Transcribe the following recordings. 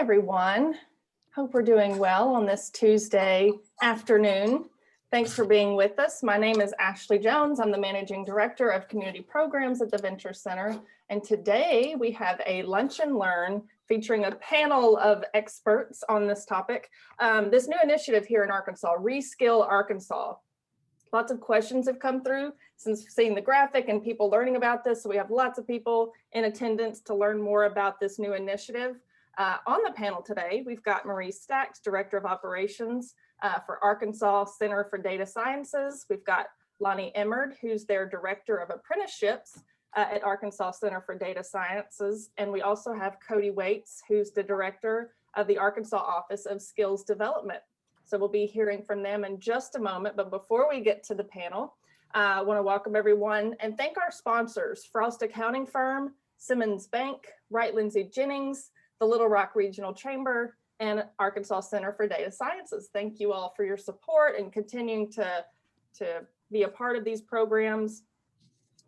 everyone. Hope we're doing well on this Tuesday afternoon. Thanks for being with us. My name is Ashley Jones. I'm the Managing Director of Community Programs at the Venture Center. And today we have a Lunch and Learn featuring a panel of experts on this topic. This new initiative here in Arkansas, Reskill Arkansas. Lots of questions have come through since seeing the graphic and people learning about this. So we have lots of people in attendance to learn more about this new initiative. On the panel today, we've got Marie Stacks, Director of Operations for Arkansas Center for Data Sciences. We've got Lonnie Emard, who's their Director of Apprenticeships at Arkansas Center for Data Sciences. And we also have Cody Waits, who's the Director of the Arkansas Office of Skills Development. So we'll be hearing from them in just a moment. But before we get to the panel, I want to welcome everyone and thank our sponsors, Frost Accounting Firm, Simmons Bank, Wright Lindsay Jennings, the Little Rock Regional Chamber, and Arkansas Center for Data Sciences. Thank you all for your support and continuing to be a part of these programs.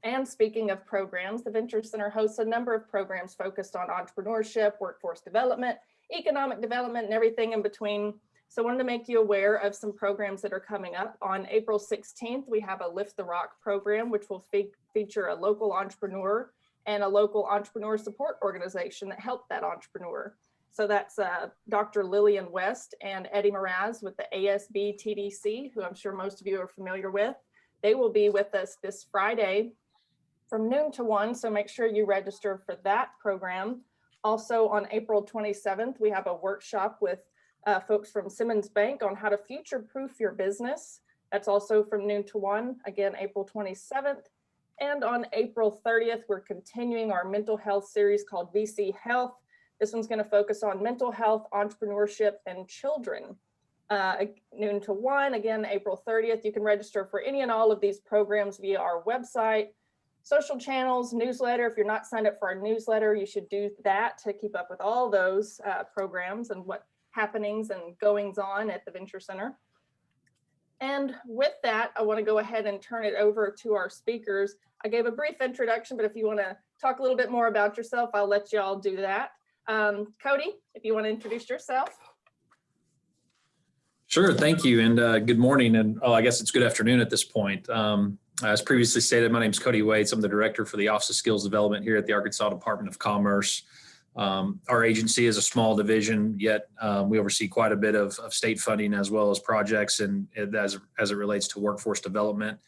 And speaking of programs, the Venture Center hosts a number of programs focused on entrepreneurship, workforce development, economic development, and everything in between. So I wanted to make you aware of some programs that are coming up. On April 16th, we have a Lift the Rock program, which will feature a local entrepreneur and a local entrepreneur support organization that helped that entrepreneur. So that's Dr. Lillian West and Eddie Mraz with the ASB TDC, who I'm sure most of you are familiar with. They will be with us this Friday from noon to 1, so make sure you register for that program. Also on April 27th, we have a workshop with folks from Simmons Bank on how to future-proof your business. That's also from noon to 1, again, April 27th. And on April 30th, we're continuing our mental health series called VC Health. This one's going to focus on mental health, entrepreneurship, and children. Noon to 1, again, April 30th. You can register for any and all of these programs via our website, social channels, newsletter. If you're not signed up for our newsletter, you should do that to keep up with all those programs and what happenings and goings on at the Venture Center. And with that, I want to go ahead and turn it over to our speakers. I gave a brief introduction, but if you want to talk a little bit more about yourself, I'll let you all do that. Cody, if you want to introduce yourself. Sure, thank you, and good morning, and I guess it's good afternoon at this point. As previously stated, my name is Cody Waits. I'm the Director for the Office of Skills Development here at the Arkansas Department of Commerce. Our agency is a small division, yet we oversee quite a bit of state funding as well as projects, and as it relates to workforce development,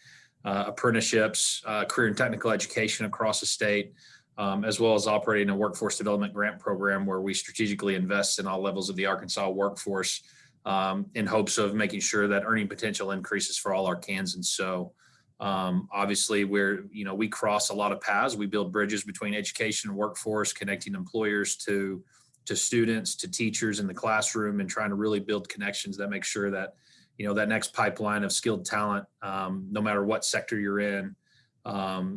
apprenticeships, career and technical education across the state, as well as operating a workforce development grant program where we strategically invest in all levels of the Arkansas workforce in hopes of making sure that earning potential increases for all Arkansans. So obviously we cross a lot of paths. We build bridges between education and workforce, connecting employers to students, to teachers in the classroom, and trying to really build connections that make sure that, that next pipeline of skilled talent, no matter what sector you're in,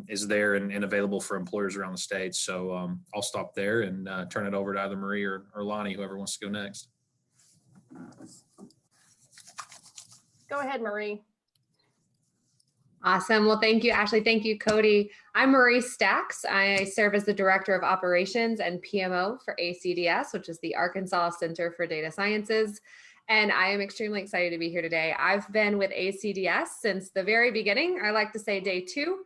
is there and available for employers around the state. So I'll stop there and turn it over to either Marie or Lonnie, whoever wants to go next. Go ahead, Marie. Awesome. Well, thank you, Ashley. Thank you, Cody. I'm Marie Stacks. I serve as the Director of Operations and PMO for ACDS, which is the Arkansas Center for Data Sciences. And I am extremely excited to be here today. I've been with ACDS since the very beginning. I like to say day 2.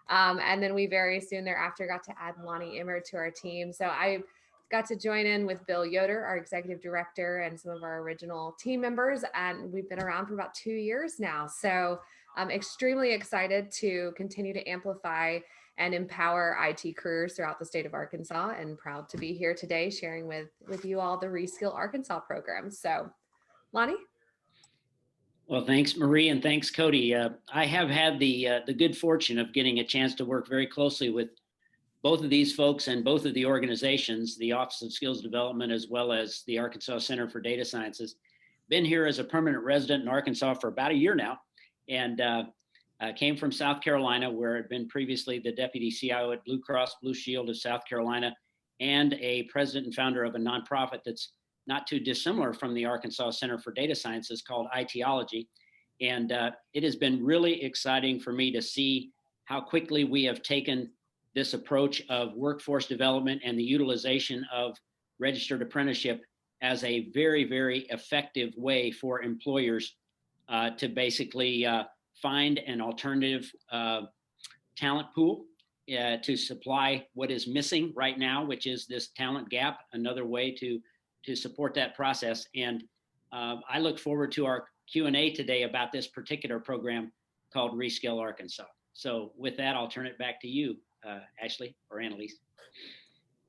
And then we very soon thereafter got to add Lonnie Emard to our team. So I got to join in with Bill Yoder, our Executive Director, and some of our original team members. And we've been around for about 2 years now. So I'm extremely excited to continue to amplify and empower IT careers throughout the state of Arkansas, and proud to be here today sharing with you all the Reskill Arkansas program. So, Lonnie? Well, thanks, Marie, and thanks, Cody. I have had the good fortune of getting a chance to work very closely with both of these folks and both of the organizations, the Office of Skills Development as well as the Arkansas Center for Data Sciences. Been here as a permanent resident in Arkansas for about a year now, and came from South Carolina, where I'd been previously the Deputy CIO at Blue Cross Blue Shield of South Carolina, and a president and founder of a nonprofit that's not too dissimilar from the Arkansas Center for Data Sciences called ITology. And it has been really exciting for me to see how quickly we have taken this approach of workforce development and the utilization of registered apprenticeship as a very, very effective way for employers to basically find an alternative talent pool to supply what is missing right now, which is this talent gap, another way to support that process. And I look forward to our Q&A today about this particular program called Reskill Arkansas. So with that, I'll turn it back to you, Ashley or Annalise.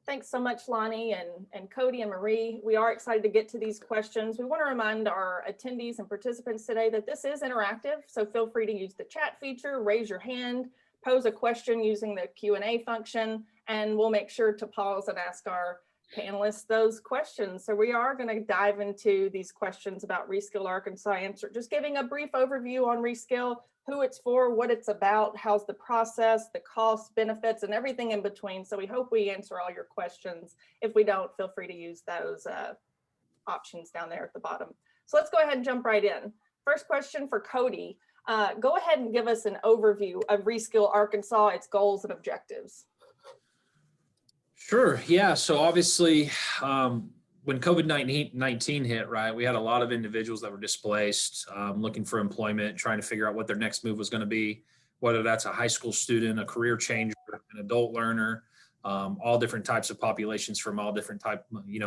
Thanks so much, Lonnie and Cody and Marie. We are excited to get to these questions. We want to remind our attendees and participants today that this is interactive, so feel free to use the chat feature, raise your hand, pose a question using the Q&A function, and we'll make sure to pause and ask our panelists those questions. So we are going to dive into these questions about Reskill Arkansas, just giving a brief overview on Reskill, who it's for, what it's about, how's the process, the costs, benefits, and everything in between. So we hope we answer all your questions. If we don't, feel free to use those options down there at the bottom. So let's go ahead and jump right in. First question for Cody. Go ahead and give us an overview of Reskill Arkansas, its goals and objectives. Sure. Yeah. So obviously, when COVID-19 hit, right, we had a lot of individuals that were displaced, looking for employment, trying to figure out what their next move was going to be, whether that's a high school student, a career changer, an adult learner, all different types of populations from all different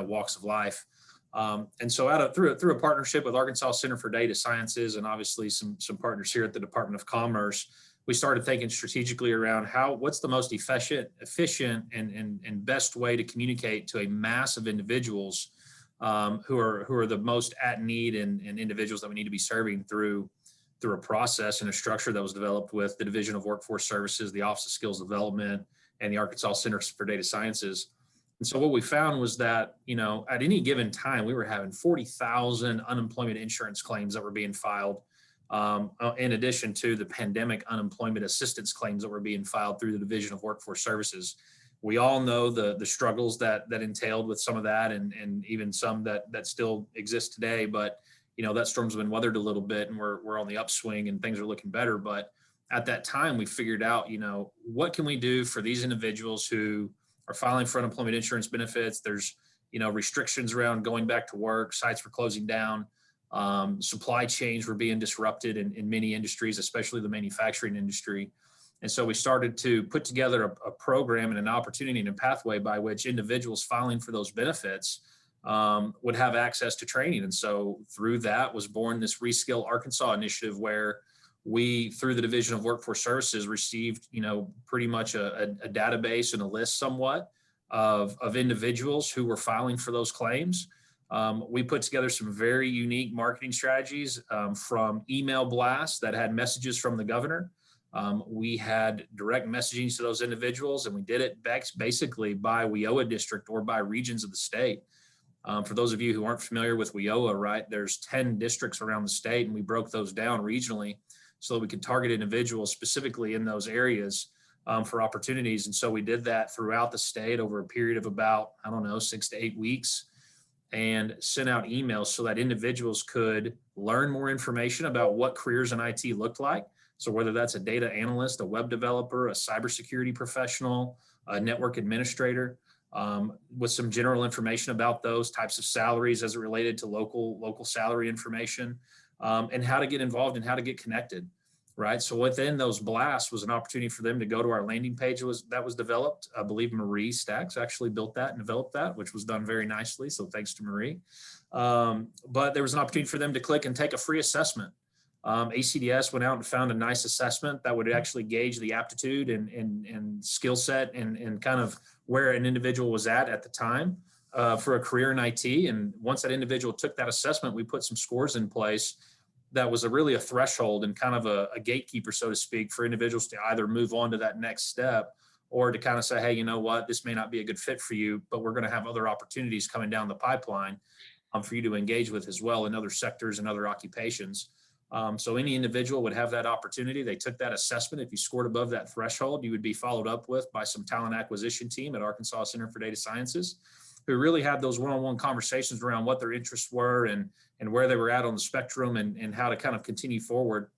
walks of life. And so through a partnership with Arkansas Center for Data Sciences and obviously some partners here at the Department of Commerce, we started thinking strategically around what's the most efficient and best way to communicate to a mass of individuals who are the most at need and individuals that we need to be serving through a process and a structure that was developed with the Division of Workforce Services, the Office of Skills Development, and the Arkansas Center for Data Sciences. And so what we found was that, at any given time, we were having 40,000 unemployment insurance claims that were being filed, in addition to the pandemic unemployment assistance claims that were being filed through the Division of Workforce Services. We all know the struggles that entailed with some of that, and even some that still exist today. But that storm's been weathered a little bit, and we're on the upswing, and things are looking better. But at that time, we figured out, what can we do for these individuals who are filing for unemployment insurance benefits? There's restrictions around going back to work, sites were closing down. Supply chains were being disrupted in many industries, especially the manufacturing industry. And so we started to put together a program and an opportunity and a pathway by which individuals filing for those benefits would have access to training. And so through that was born this Reskill Arkansas initiative, where we, through the Division of Workforce Services, received, pretty much a database and a list somewhat of individuals who were filing for those claims. We put together some very unique marketing strategies, from email blasts that had messages from the governor. We had direct messaging to those individuals, and we did it basically by WIOA district or by regions of the state. For those of you who aren't familiar with WIOA, right, there's 10 districts around the state, and we broke those down regionally so that we could target individuals specifically in those areas for opportunities. And so we did that throughout the state over a period of about, 6 to 8 weeks, and sent out emails so that individuals could learn more information about what careers in IT looked like. So whether that's a data analyst, a web developer, a cybersecurity professional, a network administrator, with some general information about those types of salaries as it related to local salary information, and how to get involved and how to get connected. Right. So within those blasts was an opportunity for them to go to our landing page that was developed. I believe Marie Stacks actually built that and developed that, which was done very nicely. So thanks to Marie. But there was an opportunity for them to click and take a free assessment. ACDS went out and found a nice assessment that would actually gauge the aptitude and skill set and kind of where an individual was at the time for a career in IT. And once that individual took that assessment, we put some scores in place that was really a threshold and kind of a gatekeeper, so to speak, for individuals to either move on to that next step or to kind of say, hey, you know what, this may not be a good fit for you, but we're going to have other opportunities coming down the pipeline for you to engage with as well in other sectors and other occupations. So any individual would have that opportunity. They took that assessment. If you scored above that threshold, you would be followed up with by some talent acquisition team at Arkansas Center for Data Sciences, who really had those one-on-one conversations around what their interests were and where they were at on the spectrum and how to kind of continue forward.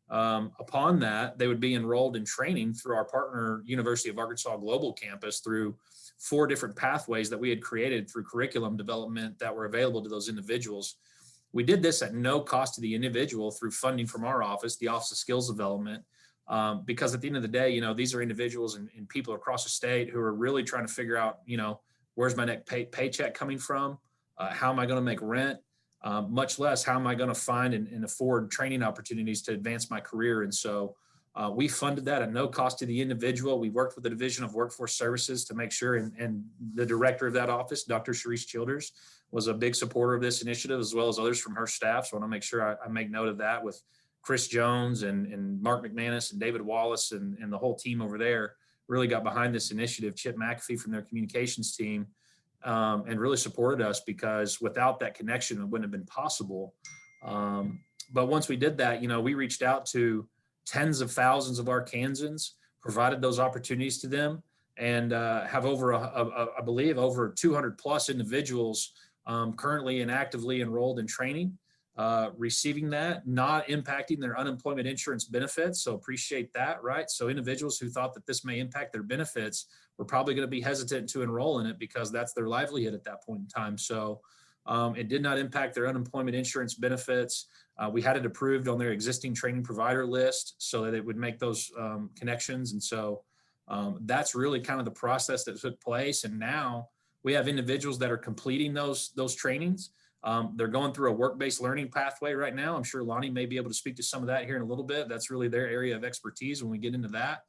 Upon that, they would be enrolled in training through our partner University of Arkansas Global Campus through 4 different pathways that we had created through curriculum development that were available to those individuals. We did this at no cost to the individual through funding from our office, the Office of Skills Development, because at the end of the day, you know, these are individuals and people across the state who are really trying to figure out, you know, where's my next paycheck coming from? How am I going to make rent? Much less how am I going to find and afford training opportunities to advance my career? And so we funded that at no cost to the individual. We worked with the Division of Workforce Services to make sure, and the director of that office, Dr. Sharice Childers, was a big supporter of this initiative, as well as others from her staff. So I want to make sure I make note of that with Chris Jones and Mark McManus and David Wallace and the whole team over there really got behind this initiative. Chip McAfee from their communications team, and really supported us, because without that connection, it wouldn't have been possible. But once we did that, you know, we reached out to tens of thousands of Arkansans, provided those opportunities to them, and have over, I believe, over 200 plus individuals currently and actively enrolled in training, receiving that, not impacting their unemployment insurance benefits. So appreciate that, right? So individuals who thought that this may impact their benefits were probably going to be hesitant to enroll in it because that's their livelihood at that point in time. So it did not impact their unemployment insurance benefits. We had it approved on their existing training provider list so that it would make those connections. And so that's really kind of the process that took place. And now we have individuals that are completing those trainings. They're going through a work-based learning pathway right now. I'm sure Lonnie may be able to speak to some of that here in a little bit. That's really their area of expertise when we get into that.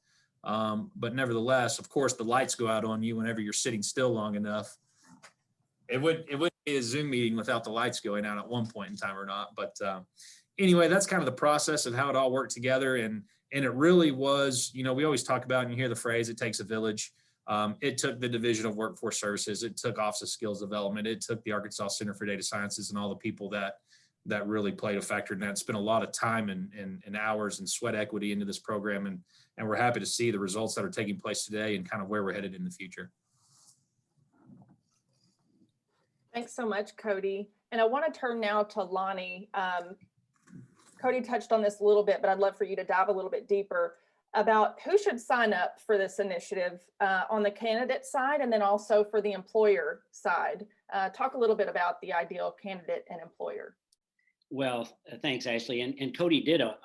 But nevertheless, of course, the lights go out on you whenever you're sitting still long enough. It wouldn't be a Zoom meeting without the lights going out at one point in time or not. But anyway, that's kind of the process of how it all worked together. And it really was, you know, we always talk about, and you hear the phrase, it takes a village. It took the Division of Workforce Services, it took Office of Skills Development, it took the Arkansas Center for Data Sciences, and all the people that really played a factor in that. Spent a lot of time and hours and sweat equity into this program, and we're happy to see the results that are taking place today and kind of where we're headed in the future. Thanks so much, Cody. And I want to turn now to Lonnie. Cody touched on this a little bit, but I'd love for you to dive a little bit deeper about who should sign up for this initiative on the candidate side, and then also for the employer side. Talk a little bit about the ideal candidate and employer. Well, thanks, Ashley. And Cody did a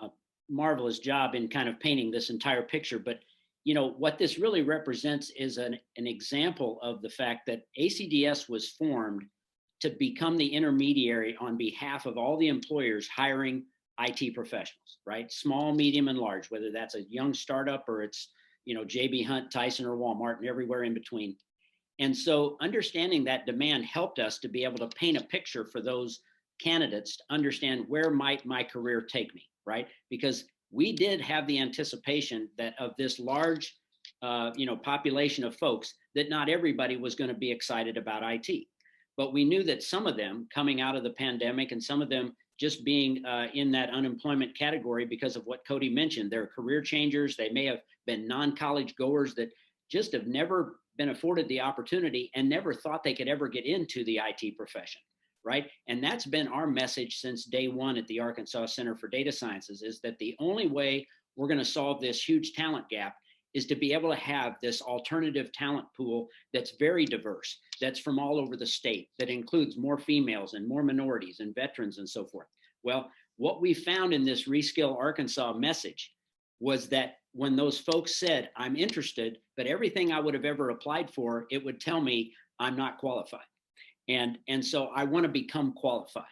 marvelous job in kind of painting this entire picture. But, you know, what this really represents is an example of the fact that ACDS was formed to become the intermediary on behalf of all the employers hiring IT professionals, right? Small, medium, and large, whether that's a young startup or it's, you know, JB Hunt, Tyson, or Walmart, and everywhere in between. And so understanding that demand helped us to be able to paint a picture for those candidates to understand where might my career take me, right? Because we did have the anticipation that of this large, you know, population of folks, that not everybody was going to be excited about IT. But we knew that some of them coming out of the pandemic and some of them just being in that unemployment category because of what Cody mentioned, they're career changers. They may have been non-college goers that just have never been afforded the opportunity and never thought they could ever get into the IT profession, right? And that's been our message since day one at the Arkansas Center for Data Sciences, is that the only way we're going to solve this huge talent gap is to be able to have this alternative talent pool that's very diverse, that's from all over the state, that includes more females and more minorities and veterans and so forth. Well, what we found in this Reskill Arkansas message was that when those folks said, I'm interested, but everything I would have ever applied for, it would tell me I'm not qualified. And so I want to become qualified.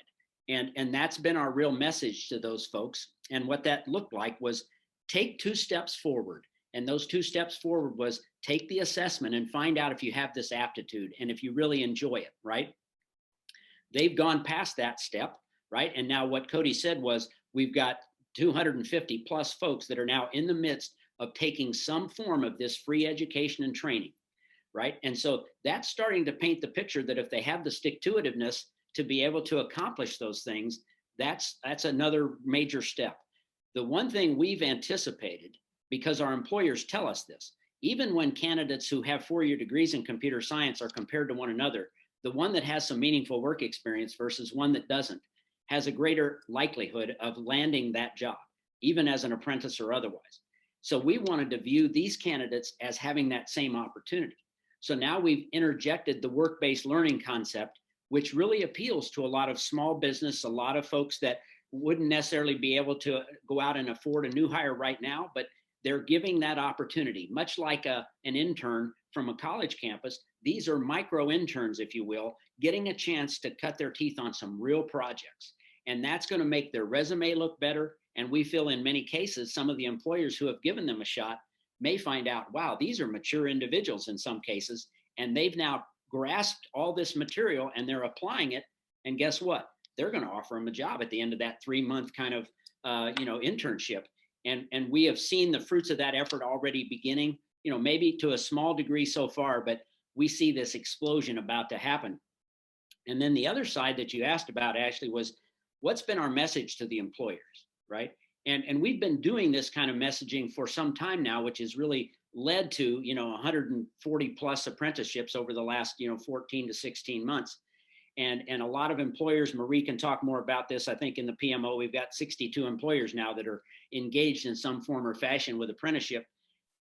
And that's been our real message to those folks. And what that looked like was take 2 steps forward. And those 2 steps forward was take the assessment and find out if you have this aptitude and if you really enjoy it, right? They've gone past that step, right? And now what Cody said was we've got 250 plus folks that are now in the midst of taking some form of this free education and training, right? And so that's starting to paint the picture that if they have the stick-to-itiveness to be able to accomplish those things, that's another major step. The one thing we've anticipated, because our employers tell us this, even when candidates who have 4-year degrees in computer science are compared to one another, the one that has some meaningful work experience versus one that doesn't has a greater likelihood of landing that job. even as an apprentice or otherwise. So we wanted to view these candidates as having that same opportunity. So now we've interjected the work-based learning concept, which really appeals to a lot of small business, a lot of folks that wouldn't necessarily be able to go out and afford a new hire right now, but they're giving that opportunity, much like an intern from a college campus. These are micro interns, if you will, getting a chance to cut their teeth on some real projects. And that's going to make their resume look better. And we feel in many cases, some of the employers who have given them a shot may find out, wow, these are mature individuals in some cases, and they've now grasped all this material and they're applying it. And guess what? They're going to offer them a job at the end of that 3-month kind of internship. And we have seen the fruits of that effort already beginning, maybe to a small degree so far, but we see this explosion about to happen. And then the other side that you asked about, Ashley, was what's been our message to the employers, right? And we've been doing this kind of messaging for some time now, which has really led to, 140 plus apprenticeships over the last, 14 to 16 months. And a lot of employers, Marie can talk more about this. I think in the PMO, we've got 62 employers now that are engaged in some form or fashion with apprenticeship.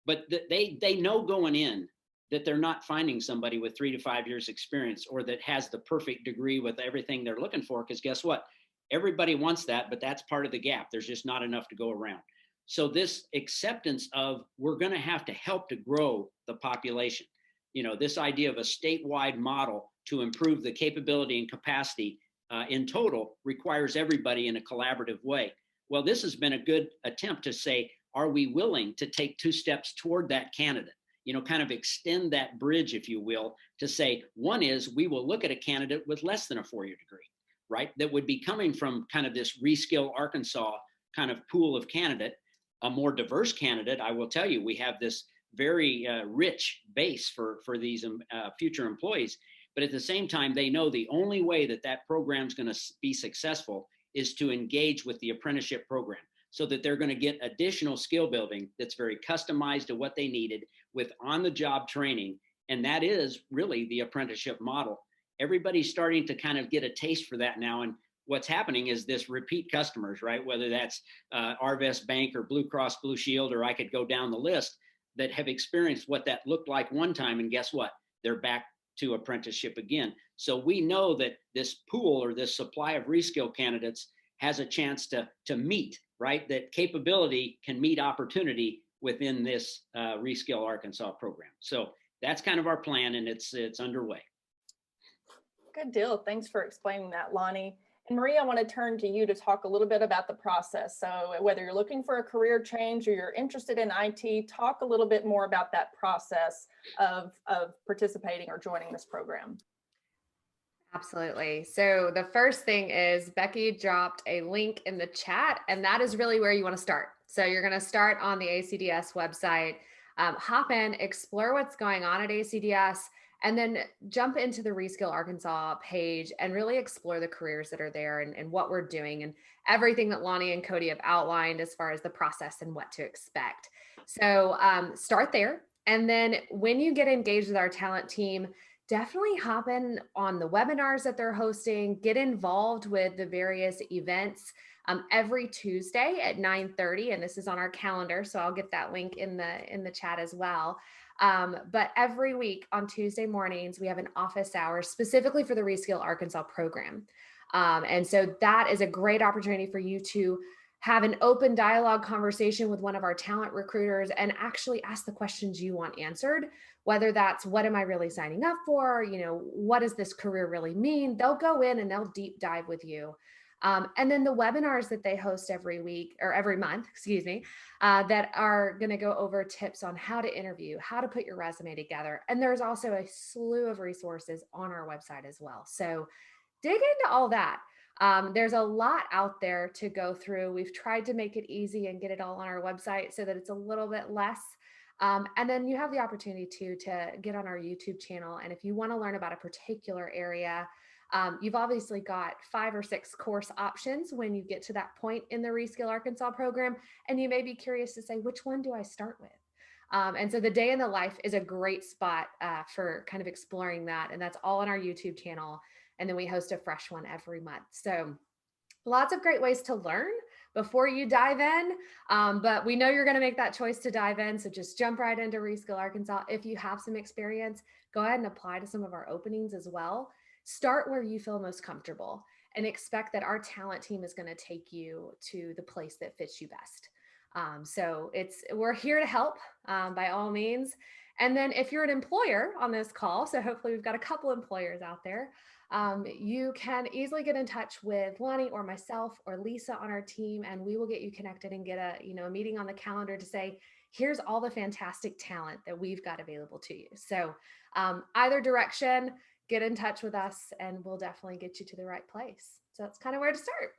But they know going in that they're not finding somebody with 3 to 5 years experience or that has the perfect degree with everything they're looking for. Because guess what? Everybody wants that, but that's part of the gap. There's just not enough to go around. So this acceptance of we're going to have to help to grow the population, this idea of a statewide model to improve the capability and capacity in total requires everybody in a collaborative way. Well, this has been a good attempt to say, are we willing to take 2 steps toward that candidate? Kind of extend that bridge, if you will, to say, one is we will look at a candidate with less than a 4-year degree, right? That would be coming from kind of this Reskill Arkansas kind of pool of candidate, a more diverse candidate. I will tell you, we have this very rich base for these future employees. But at the same time, they know the only way that that program is going to be successful is to engage with the apprenticeship program so that they're going to get additional skill building that's very customized to what they needed with on-the-job training. And that is really the apprenticeship model. Everybody's starting to kind of get a taste for that now. And what's happening is this repeat customers, right? Whether that's Arvest Bank or Blue Cross Blue Shield, or I could go down the list, that have experienced what that looked like one time. And guess what? They're back to apprenticeship again. So we know that this pool or this supply of reskill candidates has a chance to meet, right? That capability can meet opportunity within this Reskill Arkansas program. So that's kind of our plan, and it's underway. Good deal. Thanks for explaining that, Lonnie. And Marie, I want to turn to you to talk a little bit about the process. So whether you're looking for a career change or you're interested in IT, talk a little bit more about that process of participating or joining this program. Absolutely. So the first thing is Becky dropped a link in the chat, and that is really where you want to start. So you're going to start on the ACDS website, hop in, explore what's going on at ACDS, and then jump into the Reskill Arkansas page and really explore the careers that are there and what we're doing and everything that Lonnie and Cody have outlined as far as the process and what to expect. So start there. And then when you get engaged with our talent team, definitely hop in on the webinars that they're hosting, get involved with the various events every Tuesday at 9:30. And this is on our calendar, so I'll get that link in the chat as well. But every week on Tuesday mornings, we have an office hour specifically for the Reskill Arkansas program. And so that is a great opportunity for you to have an open dialogue conversation with one of our talent recruiters and actually ask the questions you want answered, whether that's what am I really signing up for? What does this career really mean? They'll go in and they'll deep dive with you. And then the webinars that they host every week or every month, that are going to go over tips on how to interview, how to put your resume together. And there's also a slew of resources on our website as well. So dig into all that. There's a lot out there to go through. We've tried to make it easy and get it all on our website so that it's a little bit less. And then you have the opportunity to get on our YouTube channel. And if you want to learn about a particular area, you've obviously got 5 or 6 course options when you get to that point in the Reskill Arkansas program. And you may be curious to say, which one do I start with? And so the day in the life is a great spot for kind of exploring that. And that's all on our YouTube channel. And then we host a fresh one every month. So lots of great ways to learn, before you dive in. But we know you're going to make that choice to dive in. So just jump right into Reskill Arkansas. If you have some experience, go ahead and apply to some of our openings as well. Start where you feel most comfortable and expect that our talent team is going to take you to the place that fits you best. So we're here to help by all means. And then if you're an employer on this call, so hopefully we've got a couple employers out there, you can easily get in touch with Lonnie or myself or Lisa on our team, and we will get you connected and get a meeting on the calendar to say, here's all the fantastic talent that we've got available to you. So either direction, get in touch with us and we'll definitely get you to the right place. So that's kind of where to start.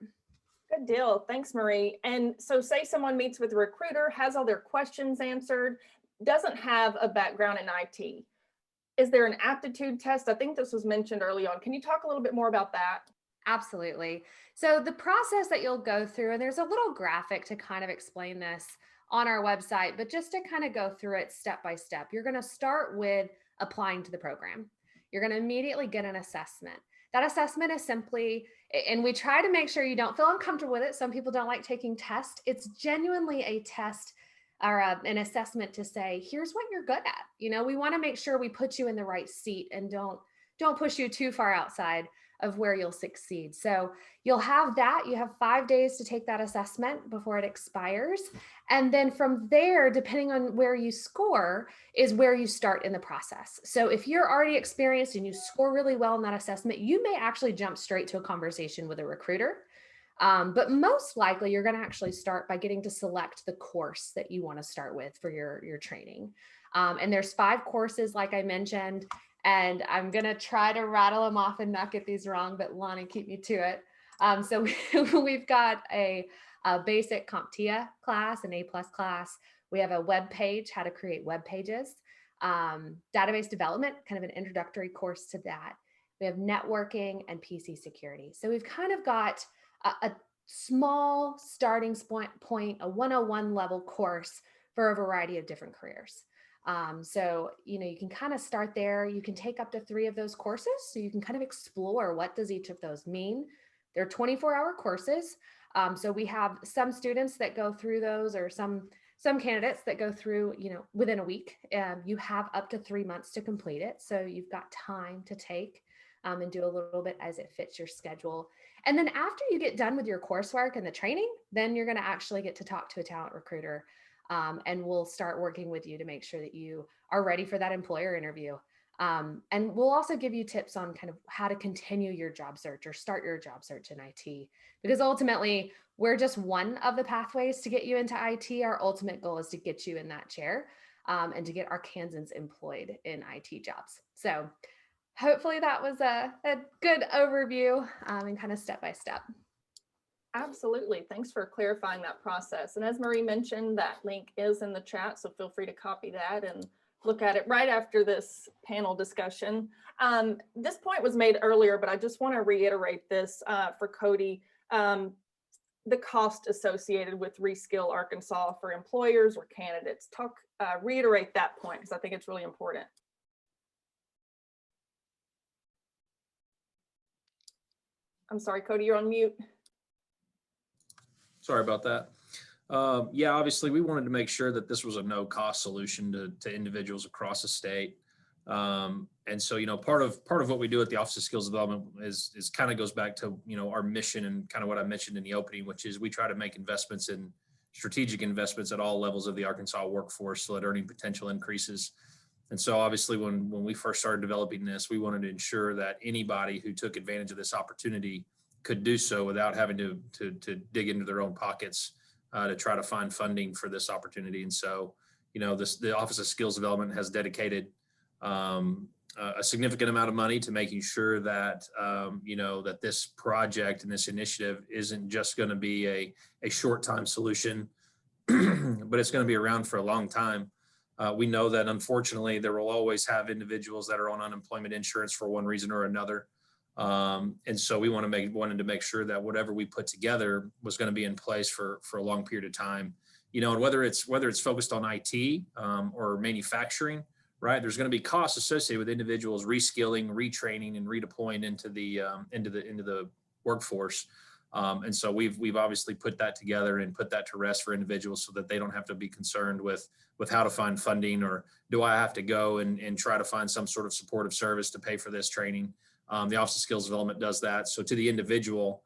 Good deal. Thanks, Marie. And so say someone meets with a recruiter, has all their questions answered, doesn't have a background in IT. Is there an aptitude test? I think this was mentioned early on. Can you talk a little bit more about that? Absolutely. So the process that you'll go through, and there's a little graphic to kind of explain this on our website, but just to kind of go through it step by step, you're going to start with applying to the program. You're going to immediately get an assessment. That assessment is simply, and we try to make sure you don't feel uncomfortable with it. Some people don't like taking tests. It's genuinely a test or an assessment to say, here's what you're good at. We want to make sure we put you in the right seat and don't push you too far outside of where you'll succeed. So you'll have that. You have 5 days to take that assessment before it expires. And then from there, depending on where you score, is where you start in the process. So if you're already experienced and you score really well in that assessment, you may actually jump straight to a conversation with a recruiter. But most likely you're going to actually start by getting to select the course that you want to start with for your training. And there's 5 courses, like I mentioned, and I'm going to try to rattle them off and not get these wrong, but Lonnie, keep me to it. So we've got a basic CompTIA class, an A+ class. We have a web page, how to create web pages, database development, kind of an introductory course to that. We have networking and PC security. So we've kind of got a small starting point, a 101 level course for a variety of different careers. So, you can kind of start there. You can take up to 3 of those courses. So you can kind of explore what does each of those mean. They're 24-hour courses. So we have some students that go through those, or some candidates that go through, within a week. You have up to 3 months to complete it. So you've got time to take and do a little bit as it fits your schedule. And then after you get done with your coursework and the training, then you're going to actually get to talk to a talent recruiter. And we'll start working with you to make sure that you are ready for that employer interview. And we'll also give you tips on kind of how to continue your job search or start your job search in IT, because ultimately we're just one of the pathways to get you into IT. Our ultimate goal is to get you in that chair and to get Arkansans employed in IT jobs. So hopefully that was a good overview and kind of step by step. Absolutely. Thanks for clarifying that process. And as Marie mentioned, that link is in the chat, so feel free to copy that and look at it right after this panel discussion. This point was made earlier, but I just want to reiterate this for Cody. The cost associated with Reskill Arkansas for employers or candidates. Reiterate that point, because I think it's really important. I'm sorry, Cody, you're on mute. Sorry about that. Yeah, obviously we wanted to make sure that this was a no-cost solution to individuals across the state. And so, part of what we do at the Office of Skills Development is kind of goes back to, our mission and kind of what I mentioned in the opening, which is we try to make strategic investments at all levels of the Arkansas workforce so that earning potential increases. And so obviously when we first started developing this, we wanted to ensure that anybody who took advantage of this opportunity could do so without having to dig into their own pockets to try to find funding for this opportunity. And so, the Office of Skills Development has dedicated a significant amount of money to making sure that, that this project and this initiative isn't just going to be a short-time solution, but it's going to be around for a long time. We know that unfortunately there will always have individuals that are on unemployment insurance for one reason or another. And so we wanted to make sure that whatever we put together was going to be in place for a long period of time, and whether it's focused on IT or manufacturing, right? There's going to be costs associated with individuals reskilling, retraining, and redeploying into the workforce. And so we've obviously put that together and put that to rest for individuals so that they don't have to be concerned with how to find funding, or do I have to go and try to find some sort of supportive service to pay for this training. The Office of Skills Development does that. So to the individual,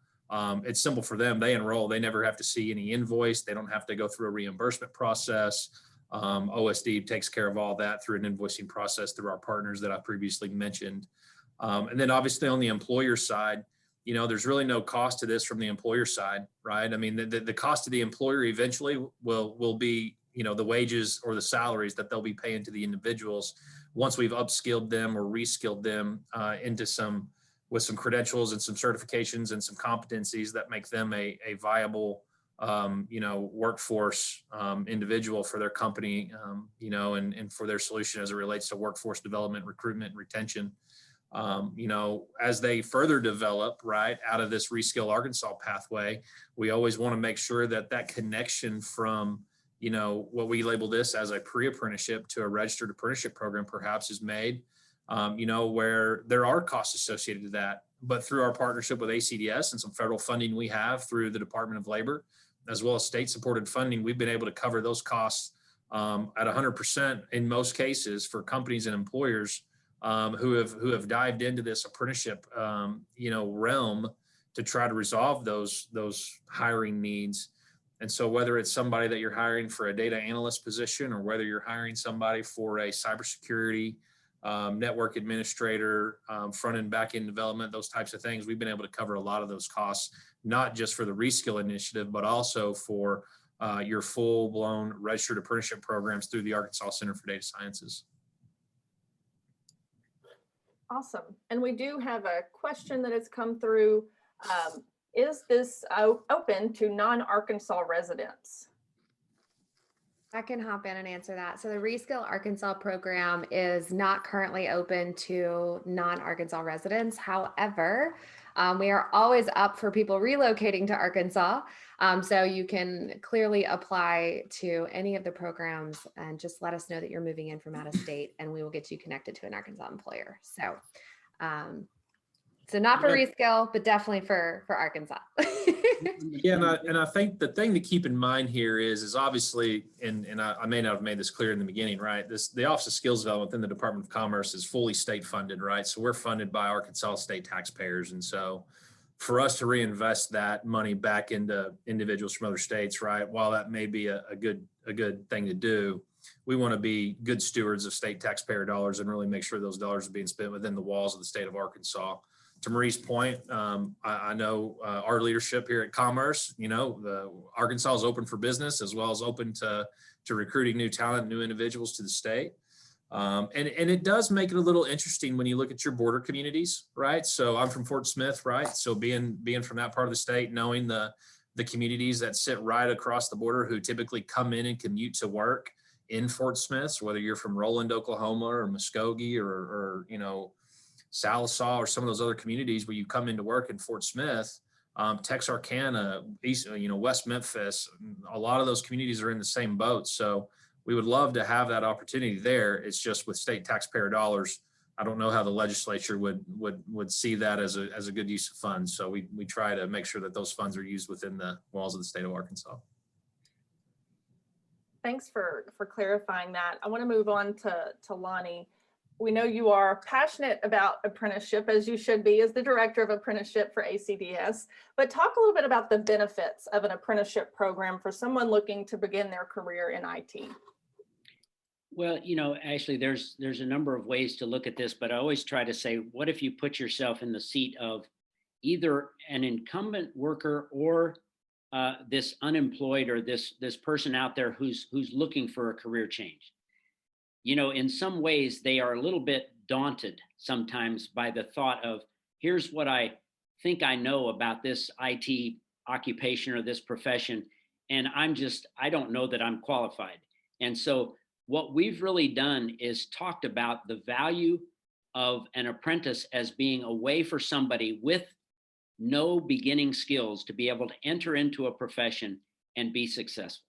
it's simple for them. They enroll, they never have to see any invoice. They don't have to go through a reimbursement process. OSD takes care of all that through an invoicing process through our partners that I previously mentioned. And then obviously on the employer side, there's really no cost to this from the employer side, right? I mean, the cost to the employer eventually will be, the wages or the salaries that they'll be paying to the individuals once we've upskilled them or reskilled them with some credentials and some certifications and some competencies that make them a viable, workforce individual for their company, and for their solution as it relates to workforce development, recruitment, retention. As they further develop, right, out of this Reskill Arkansas pathway, we always want to make sure that connection from, what we label this as a pre-apprenticeship to a registered apprenticeship program perhaps is made, where there are costs associated to that. But through our partnership with ACDS and some federal funding we have through the Department of Labor, as well as state-supported funding, we've been able to cover those costs at 100% in most cases for companies and employers who have dived into this apprenticeship, realm to try to resolve those hiring needs. And so whether it's somebody that you're hiring for a data analyst position, or whether you're hiring somebody for a cybersecurity, network administrator, front and back end development, those types of things, we've been able to cover a lot of those costs, not just for the Reskill initiative, but also for your full-blown registered apprenticeship programs through the Arkansas Center for Data Sciences. Awesome. And we do have a question that has come through. Is this open to non-Arkansas residents? I can hop in and answer that. So the Reskill Arkansas program is not currently open to non-Arkansas residents. However, we are always up for people relocating to Arkansas. So you can clearly apply to any of the programs and just let us know that you're moving in from out of state, and we will get you connected to an Arkansas employer. So, so not for Reskill, but definitely for Arkansas. Yeah, and I think the thing to keep in mind here is obviously, and I may not have made this clear in the beginning, right? The Office of Skills Development within the Department of Commerce is fully state funded, right? So we're funded by Arkansas state taxpayers. And so for us to reinvest that money back into individuals from other states, right, while that may be a good thing to do, we want to be good stewards of state taxpayer dollars and really make sure those dollars are being spent within the walls of the state of Arkansas. To Marie's point, I know our leadership here at Commerce, the Arkansas is open for business as well as open to recruiting new talent, new individuals to the state. And it does make it a little interesting when you look at your border communities, right? So I'm from Fort Smith, right? So being from that part of the state, knowing the communities that sit right across the border who typically come in and commute to work in Fort Smith, so whether you're from Roland, Oklahoma, or Muskogee, or Sallisaw, or some of those other communities where you come into work in Fort Smith, Texarkana, East, West Memphis, a lot of those communities are in the same boat. So we would love to have that opportunity there. It's just with state taxpayer dollars, I don't know how the legislature would see that as a good use of funds. So we try to make sure that those funds are used within the walls of the state of Arkansas. Thanks for clarifying that. I want to move on to Lonnie. We know you are passionate about apprenticeship, as you should be, as the director of apprenticeship for ACDS, but talk a little bit about the benefits of an apprenticeship program for someone looking to begin their career in IT. Well, actually, there's a number of ways to look at this, but I always try to say, what if you put yourself in the seat of either an incumbent worker or this unemployed, or this person out there who's looking for a career change? In some ways, they are a little bit daunted sometimes by the thought of, here's what I think I know about this IT occupation or this profession, and I don't know that I'm qualified. And so what we've really done is talked about the value of an apprentice as being a way for somebody with no beginning skills to be able to enter into a profession and be successful.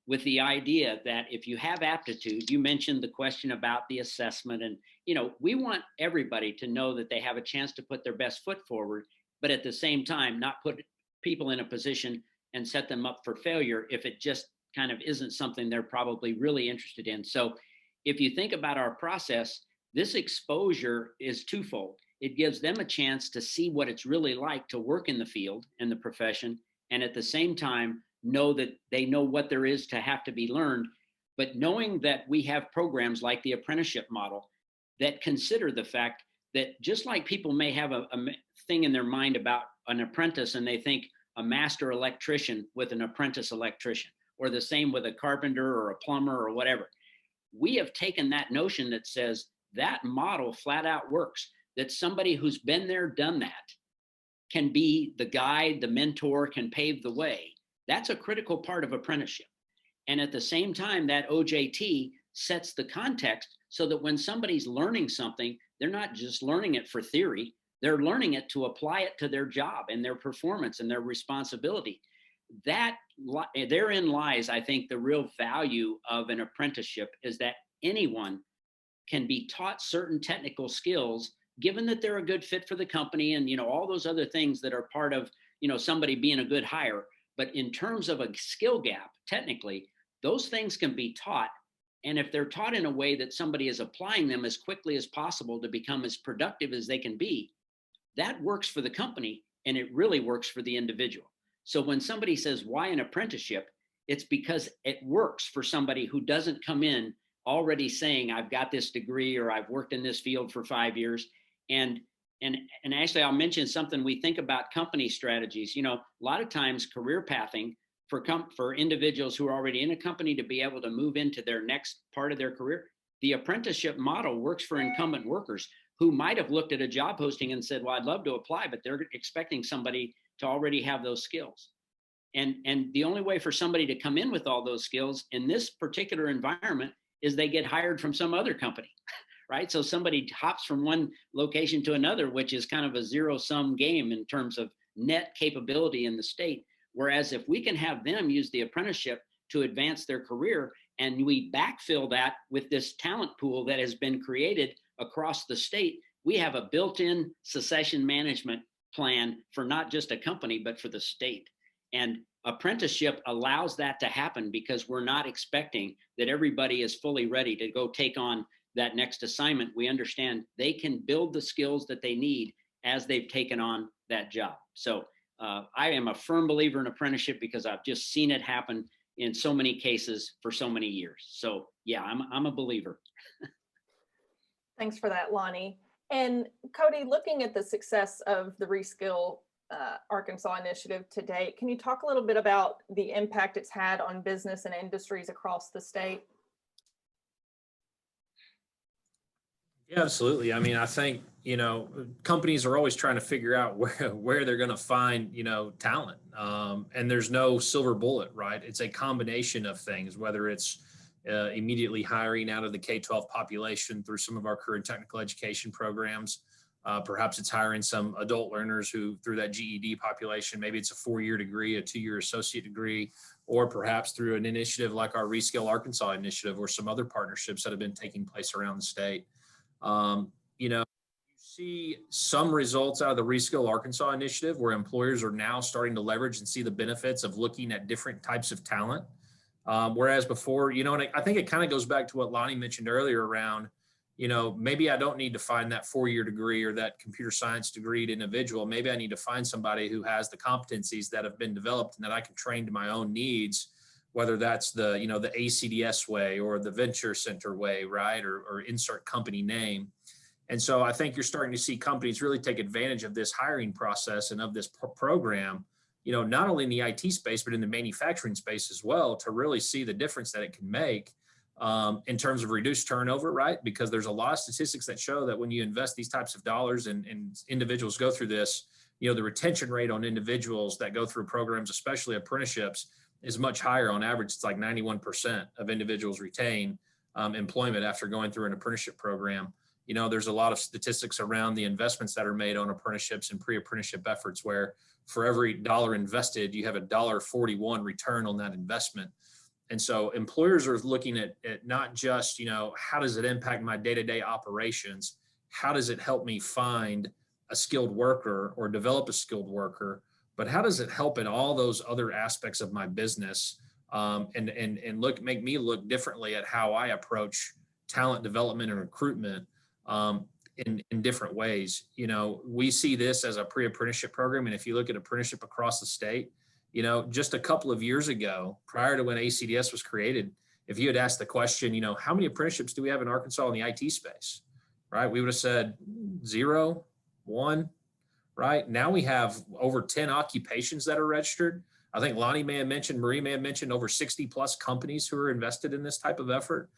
With the idea that if you have aptitude, you mentioned the question about the assessment, and we want everybody to know that they have a chance to put their best foot forward, but at the same time not put people in a position and set them up for failure if it just kind of isn't something they're probably really interested in. So if you think about our process, this exposure is twofold. It gives them a chance to see what it's really like to work in the field and the profession, and at the same time know that they know what there is to have to be learned. But knowing that we have programs like the apprenticeship model that consider the fact that just like people may have a thing in their mind about an apprentice and they think a master electrician with an apprentice electrician, or the same with a carpenter or a plumber or whatever, we have taken that notion that says that model flat out works, that somebody who's been there, done that, can be the guide, the mentor, can pave the way. That's a critical part of apprenticeship. And at the same time, that OJT sets the context so that when somebody's learning something, they're not just learning it for theory, they're learning it to apply it to their job and their performance and their responsibility. Therein lies, I think, the real value of an apprenticeship, is that anyone can be taught certain technical skills, given that they're a good fit for the company and, all those other things that are part of, somebody being a good hire. But in terms of a skill gap, technically, those things can be taught. And if they're taught in a way that somebody is applying them as quickly as possible to become as productive as they can be, that works for the company and it really works for the individual. So when somebody says, why an apprenticeship? It's because it works for somebody who doesn't come in already saying, I've got this degree or I've worked in this field for 5 years. And actually, I'll mention something we think about company strategies. A lot of times career pathing for individuals who are already in a company to be able to move into their next part of their career, the apprenticeship model works for incumbent workers who might have looked at a job posting and said, well, I'd love to apply, but they're expecting somebody to already have those skills. And the only way for somebody to come in with all those skills in this particular environment is they get hired from some other company, right? So somebody hops from one location to another, which is kind of a zero-sum game in terms of net capability in the state. Whereas if we can have them use the apprenticeship to advance their career, and we backfill that with this talent pool that has been created across the state, we have a built-in succession management plan for not just a company, but for the state. And apprenticeship allows that to happen because we're not expecting that everybody is fully ready to go take on that next assignment. We understand they can build the skills that they need as they've taken on that job. So I am a firm believer in apprenticeship because I've just seen it happen in so many cases for so many years. So yeah, I'm a believer. Thanks for that, Lonnie. And Cody, looking at the success of the Reskill Arkansas initiative to date, can you talk a little bit about the impact it's had on business and industries across the state? Yeah, absolutely. I mean, I think, companies are always trying to figure out where they're going to find, talent. And there's no silver bullet, right? It's a combination of things, whether it's immediately hiring out of the K-12 population through some of our career and technical education programs. Perhaps it's hiring some adult learners who, through that GED population, maybe it's a 4-year degree, a 2-year associate degree, or perhaps through an initiative like our Reskill Arkansas initiative or some other partnerships that have been taking place around the state. You see some results out of the Reskill Arkansas initiative where employers are now starting to leverage and see the benefits of looking at different types of talent. Whereas before, and I think it kind of goes back to what Lonnie mentioned earlier around, maybe I don't need to find that 4-year degree or that computer science degreed individual. Maybe I need to find somebody who has the competencies that have been developed and that I can train to my own needs, whether that's the ACDS way or the venture center way, right? Or insert company name. And so I think you're starting to see companies really take advantage of this hiring process and of this program, not only in the IT space, but in the manufacturing space as well, to really see the difference that it can make in terms of reduced turnover, right? Because there's a lot of statistics that show that when you invest these types of dollars and individuals go through this, the retention rate on individuals that go through programs, especially apprenticeships, is much higher. On average, it's like 91% of individuals retain employment after going through an apprenticeship program. There's a lot of statistics around the investments that are made on apprenticeships and pre-apprenticeship efforts where for every dollar invested, you have a $1.41 return on that investment. And so employers are looking at not just, how does it impact my day-to-day operations? How does it help me find a skilled worker or develop a skilled worker? but how does it help in all those other aspects of my business, and make me look differently at how I approach talent development and recruitment in different ways. You know, we see this as a pre-apprenticeship program, and if you look at apprenticeship across the state, you know, just a couple of years ago, prior to when ACDS was created, if you had asked the question, you know, how many apprenticeships do we have in Arkansas in the IT space, right? We would have said 0, 1, right? Now we have over 10 occupations that are registered. I think Lonnie may have mentioned, Marie may have mentioned over 60 plus companies who are invested in this type of effort.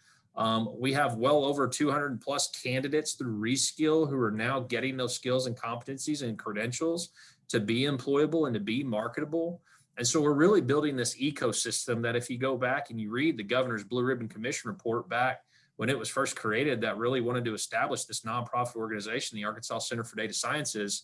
We have well over 200 plus candidates through Reskill who are now getting those skills and competencies and credentials to be employable and to be marketable. And so we're really building this ecosystem that if you go back and you read the governor's Blue Ribbon Commission report back when it was first created, that really wanted to establish this nonprofit organization, the Arkansas Center for Data Sciences,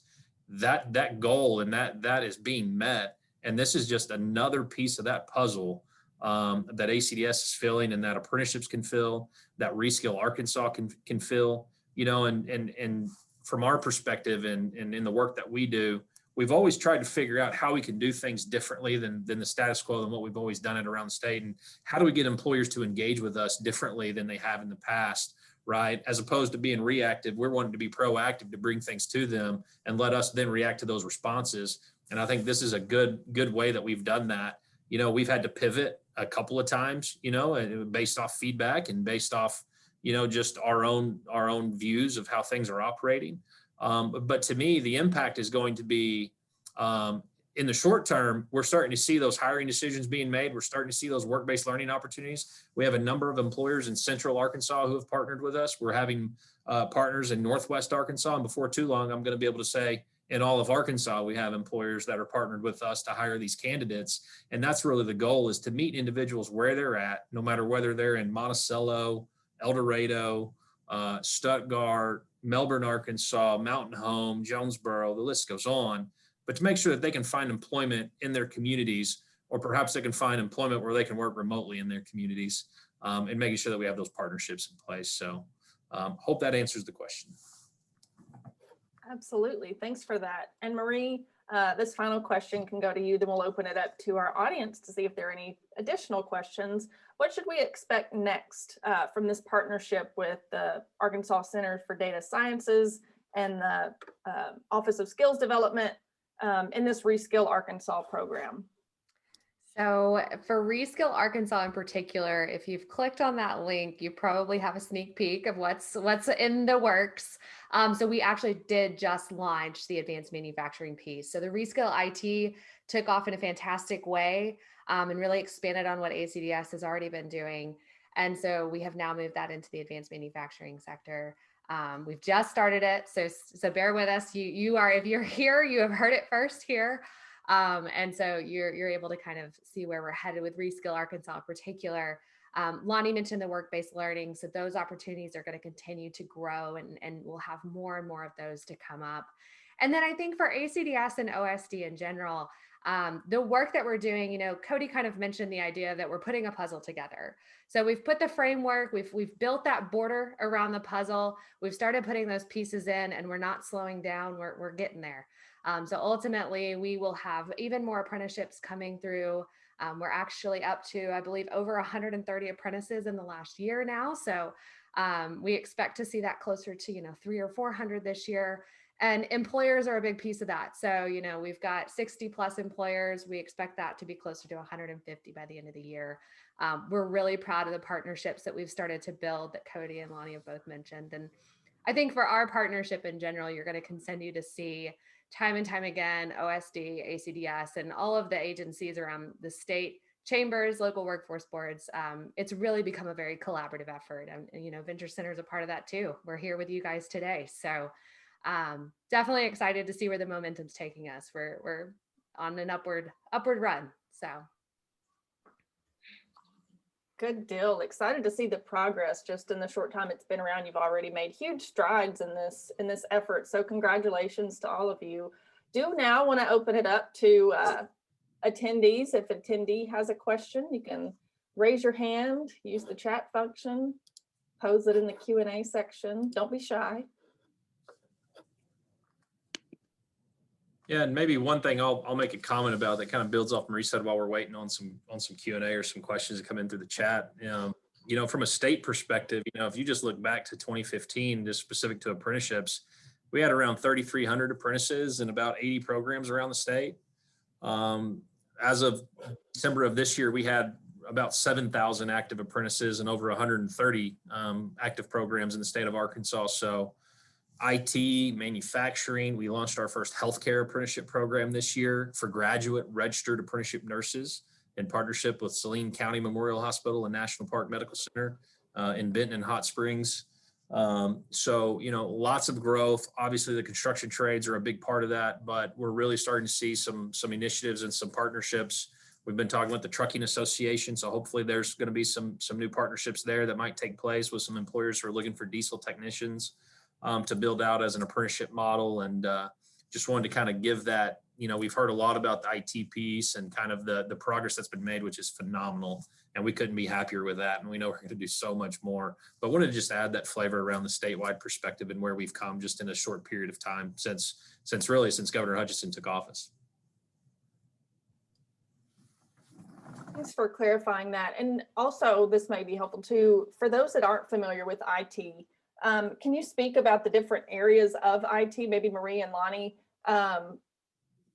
that goal and that is being met. And this is just another piece of that puzzle that ACDS is filling, and that apprenticeships can fill, that Reskill Arkansas can fill, you know, and from our perspective and in the work that we do, we've always tried to figure out how we can do things differently than the status quo, than what we've always done it around the state. And how do we get employers to engage with us differently than they have in the past, right? As opposed to being reactive, we're wanting to be proactive to bring things to them and let us then react to those responses. And I think this is a good way that we've done that. You know, we've had to pivot a couple of times, you know, based off feedback and based off, you know, just our own views of how things are operating. But to me, the impact is going to be in the short term, we're starting to see those hiring decisions being made. We're starting to see those work-based learning opportunities. We have a number of employers in Central Arkansas who have partnered with us. We're having partners in Northwest Arkansas. And before too long, I'm going to be able to say in all of Arkansas, we have employers that are partnered with us to hire these candidates. And that's really the goal, is to meet individuals where they're at, no matter whether they're in Monticello, El Dorado, Stuttgart, Melbourne, Arkansas, Mountain Home, Jonesboro, the list goes on, but to make sure that they can find employment in their communities, or perhaps they can find employment where they can work remotely in their communities, and making sure that we have those partnerships in place. So hope that answers the question. Absolutely. Thanks for that. And Marie, this final question can go to you, then we'll open it up to our audience to see if there are any additional questions. What should we expect next from this partnership with the Arkansas Center for Data Sciences and the Office of Skills Development in this Reskill Arkansas program? So for Reskill Arkansas in particular, if you've clicked on that link, you probably have a sneak peek of what's in the works. So we actually did just launch the advanced manufacturing piece. So the Reskill IT took off in a fantastic way and really expanded on what ACDS has already been doing. And so we have now moved that into the advanced manufacturing sector. We've just started it. So bear with us. If you're here, you have heard it first here. And so you're able to kind of see where we're headed with Reskill Arkansas in particular. Lonnie mentioned the work-based learning. So those opportunities are going to continue to grow, and we'll have more and more of those to come up. And then I think for ACDS and OSD in general, the work that we're doing, you know, Cody kind of mentioned the idea that we're putting a puzzle together. So we've put the framework, we've built that border around the puzzle. We've started putting those pieces in, and we're not slowing down. We're getting there. So ultimately, we will have even more apprenticeships coming through. We're actually up to, I believe, over 130 apprentices in the last year now. So we expect to see that closer to, 300 or 400 this year. And employers are a big piece of that. So, we've got 60 plus employers. We expect that to be closer to 150 by the end of the year. We're really proud of the partnerships that we've started to build that Cody and Lonnie have both mentioned. And I think for our partnership in general, you're going to continue to see time and time again, OSD, ACDS, and all of the agencies around the state, chambers, local workforce boards. It's really become a very collaborative effort. And, Venture Center is a part of that too. We're here with you guys today. So definitely excited to see where the momentum's taking us. We're on an upward run. So. Good deal. Excited to see the progress just in the short time it's been around. You've already made huge strides in this effort. So congratulations to all of you. Do now want to open it up to attendees. If an attendee has a question, you can raise your hand, use the chat function, pose it in the Q&A section. Don't be shy. Yeah, and maybe one thing I'll make a comment about that kind of builds off Marie said while we're waiting on some Q&A or some questions to come in through the chat. From a state perspective, if you just look back to 2015, just specific to apprenticeships, we had around 3,300 apprentices and about 80 programs around the state. As of December of this year, we had about 7,000 active apprentices and over 130 active programs in the state of Arkansas. So IT, manufacturing, we launched our first healthcare apprenticeship program this year for graduate registered apprenticeship nurses in partnership with Saline County Memorial Hospital and National Park Medical Center in Benton and Hot Springs. Lots of growth. Obviously, the construction trades are a big part of that, but we're really starting to see some initiatives and some partnerships. We've been talking with the Trucking Association, so hopefully there's going to be some new partnerships there that might take place with some employers who are looking for diesel technicians to build out as an apprenticeship model. And just wanted to kind of give that, we've heard a lot about the IT piece and kind of the progress that's been made, which is phenomenal. And we couldn't be happier with that. And we know we're going to do so much more, but wanted to just add that flavor around the statewide perspective and where we've come just in a short period of time since Governor Hutchinson took office. Thanks for clarifying that. And also, this may be helpful too, for those that aren't familiar with IT, can you speak about the different areas of IT, maybe Marie and Lonnie?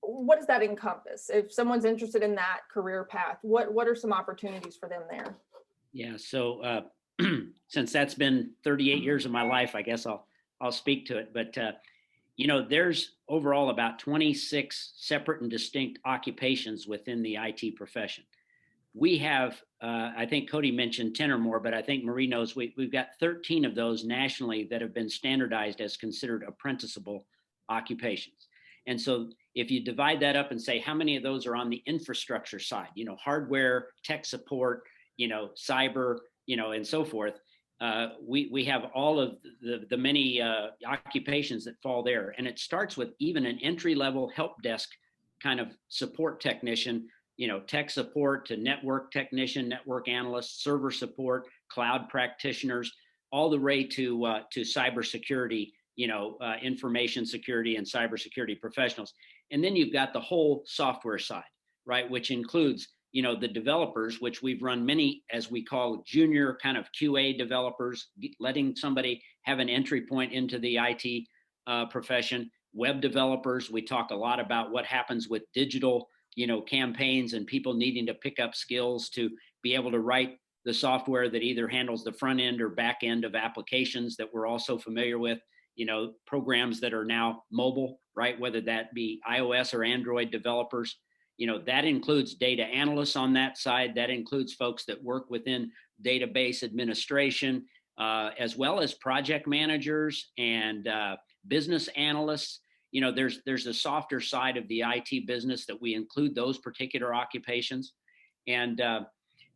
What does that encompass? If someone's interested in that career path, what are some opportunities for them there? Yeah, so since that's been 38 years of my life, I guess I'll speak to it. But there's overall about 26 separate and distinct occupations within the IT profession. We have, I think Cody mentioned 10 or more, but I think Marie knows we've got 13 of those nationally that have been standardized as considered apprenticeable occupations. And so if you divide that up and say, how many of those are on the infrastructure side, hardware, tech support, cyber, and so forth, we have all of the many occupations that fall there. And it starts with even an entry-level help desk kind of support technician, tech support to network technician, network analyst, server support, cloud practitioners, all the way to cybersecurity, information security and cybersecurity professionals. And then you've got the whole software side, right? Which includes, the developers, which we've run many, as we call junior kind of QA developers, letting somebody have an entry point into the IT profession. Web developers, we talk a lot about what happens with digital, campaigns and people needing to pick up skills to be able to write the software that either handles the front end or back end of applications that we're also familiar with, programs that are now mobile, right? Whether that be iOS or Android developers, that includes data analysts on that side. That includes folks that work within database administration, as well as project managers and business analysts. There's a softer side of the IT business that we include those particular occupations. And